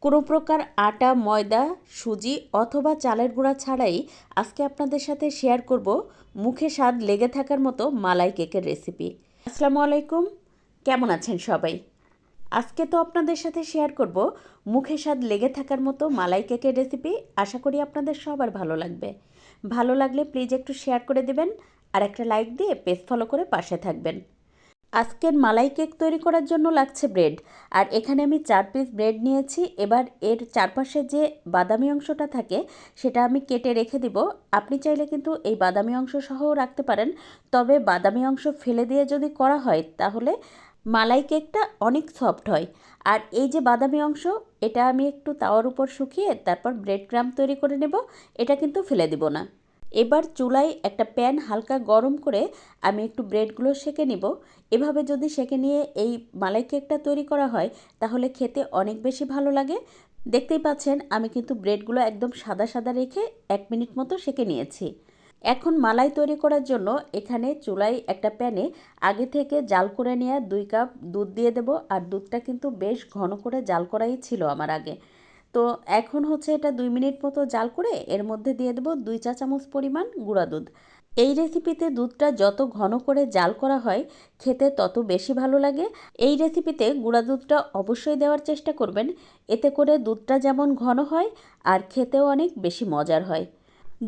কোনো প্রকার আটা, ময়দা, সুজি অথবা চালের গুঁড়া ছাড়াই আজকে আপনাদের সাথে শেয়ার করব মুখে স্বাদ লেগে থাকার মতো মালাই কেকের রেসিপি। আসসালামু আলাইকুম, কেমন আছেন সবাই? আজকে তো আপনাদের সাথে শেয়ার করব মুখে স্বাদ লেগে থাকার মতো মালাই কেকের রেসিপি। আশা করি আপনাদের সবার ভালো লাগবে। ভালো লাগলে প্লিজ একটু শেয়ার করে দেবেন আর একটা লাইক দিয়ে পেজ ফলো করে পাশে থাকবেন। আজকের মালাই কেক তৈরি করার জন্য লাগছে ব্রেড, আর এখানে আমি 4 পিস ব্রেড নিয়েছি। এবার এর চারপাশে যে বাদামি অংশটা থাকে সেটা আমি কেটে রেখে দিব। আপনি চাইলে কিন্তু এই বাদামি অংশ সহও রাখতে পারেন, তবে বাদামি অংশ ফেলে দিয়ে যদি করা হয় তাহলে মালাই কেকটা অনেক সফট হয়। আর এই যে বাদামি অংশ, এটা আমি একটু তাওয়ার উপর শুকিয়ে তারপর ব্রেড ক্রাম্ব তৈরি করে নেব। এটা কিন্তু ফেলে দিব না। এবার চুলায় একটা প্যান হালকা গরম করে আমি একটু ব্রেডগুলো সেঁকে নিব। এভাবে যদি সেঁকে নিয়ে এই মালাই কেকটা তৈরি করা হয় তাহলে খেতে অনেক বেশি ভালো লাগে। দেখতেই পাচ্ছেন আমি কিন্তু ব্রেডগুলো একদম সাদা সাদা রেখে 1 মিনিট মতো সেঁকে নিয়েছি। এখন মালাই তৈরি করার জন্য এখানে চুলায় একটা প্যানে আগে থেকে জাল করে নেওয়া 2 কাপ দুধ দিয়ে দেব। আর দুধটা কিন্তু বেশ ঘন করে জাল করাই ছিল আমার আগে। তো এখন হচ্ছে এটা 2 মিনিট মতো জাল করে এর মধ্যে দিয়ে দেব 2 চা চামচ পরিমাণ গুঁড়া দুধ। এই রেসিপিতে দুধটা যত ঘন করে জাল করা হয় খেতে তত বেশি ভালো লাগে। এই রেসিপিতে গুঁড়া দুধটা অবশ্যই দেওয়ার চেষ্টা করবেন, এতে করে দুধটা যেমন ঘন হয় আর খেতেও অনেক বেশি মজার হয়।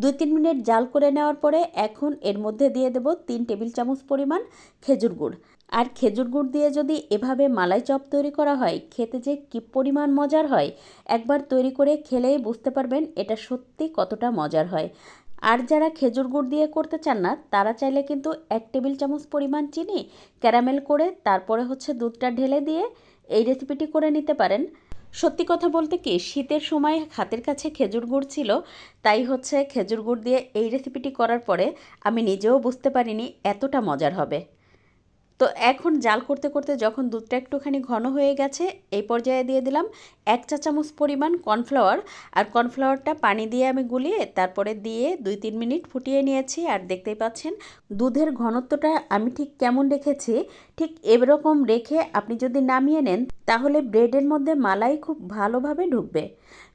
2-3 মিনিট জাল করে নেওয়ার পরে এখন এর মধ্যে দিয়ে দেব 3 টেবিল চামচ পরিমাণ খেজুর গুড়। আর খেজুর গুড় দিয়ে যদি এভাবে মালাই চপ তৈরি করা হয় খেতে যে কী পরিমাণ মজার হয়, একবার তৈরি করে খেলেই বুঝতে পারবেন এটা সত্যি কতটা মজার হয়। আর যারা খেজুর গুড় দিয়ে করতে চান না তারা চাইলে কিন্তু 1 টেবিল চামচ পরিমাণ চিনি ক্যারামেল করে তারপরে হচ্ছে দুধটা ঢেলে দিয়ে এই রেসিপিটি করে নিতে পারেন। সত্যি কথা বলতে কি, শীতের সময় হাতের কাছে খেজুর গুড় ছিল, তাই হচ্ছে খেজুর গুড় দিয়ে এই রেসিপিটি করার পরে আমি নিজেও বুঝতে পারিনি এতটা মজার হবে। তো এখন জাল করতে করতে যখন দুধটা একটুখানি ঘন হয়ে গেছে এই পর্যায়ে দিয়ে দিলাম 1 চা চামচ পরিমাণ কর্নফ্লাওয়ার। আর কর্নফ্লাওয়ারটা পানি দিয়ে আমি গুলিয়ে তারপরে দিয়ে 2-3 মিনিট ফুটিয়ে নিয়েছি। আর দেখতেই পাচ্ছেন দুধের ঘনত্বটা আমি ঠিক কেমন রেখেছি, ঠিক এরকম রেখে আপনি যদি নামিয়ে নেন তাহলে ব্রেডের মধ্যে মালাই খুব ভালোভাবে ঢুকবে।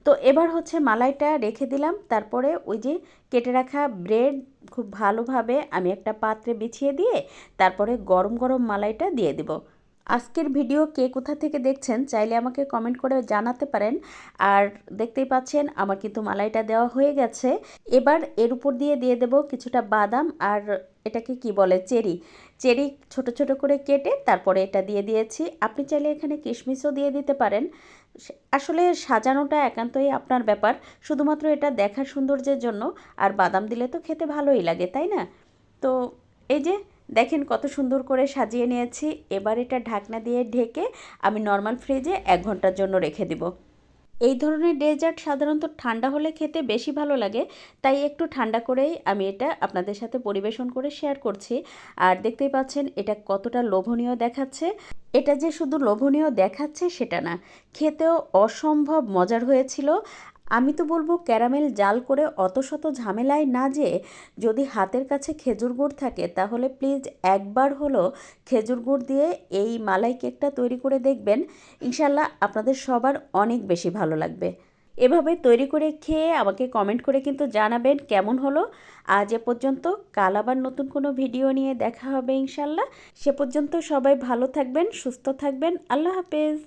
তো এবার হচ্ছে মালাইটা রেখে দিলাম, তারপরে ওই যে কেটে রাখা ব্রেড খুব ভালোভাবে আমি একটা পাত্রে বিছিয়ে দিয়ে তারপরে গরম গরম মালাইটা দিয়ে দিব। আজকের ভিডিও কে কোথা থেকে দেখছেন চাইলে আমাকে কমেন্ট করে জানাতে পারেন। আর দেখতেই পাচ্ছেন আমার কিন্তু মালাইটা দেওয়া হয়ে গেছে। এবার এর উপর দিয়ে দিয়ে দেব কিছুটা বাদাম আর এটাকে কি বলে, চেরি। চেরি ছোট ছোট করে কেটে তারপরে এটা দিয়ে দিয়েছি। আপনি চাইলে এখানে কিশমিশও দিয়ে দিতে পারেন। আসলে সাজানোটা একান্তই আপনার ব্যাপার, শুধুমাত্র এটা দেখার সৌন্দর্যের জন্য। আর বাদাম দিলে তো খেতে ভালোই লাগে, তাই না? তো এই যে দেখেন কত সুন্দর করে সাজিয়ে নিয়েছি। এবার এটা ঢাকনা দিয়ে ঢেকে আমি নর্মাল ফ্রিজে 1 ঘন্টার জন্য রেখে দিব। এই ধরনের ডেজার্ট সাধারণত ঠান্ডা হলে খেতে বেশি ভালো লাগে, তাই একটু ঠান্ডা করেই আমি এটা আপনাদের সাথে পরিবেশন করে শেয়ার করছি। আর দেখতেই পাচ্ছেন এটা কতটা লোভনীয় দেখাচ্ছে। এটা যে শুধু লোভনীয় দেখাচ্ছে সেটা না, খেতেও অসম্ভব মজার হয়েছিল। আমি তো বলবো ক্যারামেল জাল করে অত শত ঝামেলায় না যেয়ে যদি হাতের কাছে খেজুর গুড় থাকে তাহলে প্লিজ একবার হলো খেজুর গুড় দিয়ে এই মালাই কেকটা তৈরি করে দেখবেন। ইনশাল্লাহ আপনাদের সবার অনেক বেশি ভালো লাগবে। এভাবে তৈরি করে খেয়ে আমাকে কমেন্ট করে কিন্তু জানাবেন কেমন হলো। আজ এ পর্যন্ত, কাল আবার নতুন কোনো ভিডিও নিয়ে দেখা হবে ইনশাল্লাহ। সে পর্যন্ত সবাই ভালো থাকবেন, সুস্থ থাকবেন। আল্লাহ হাফেজ।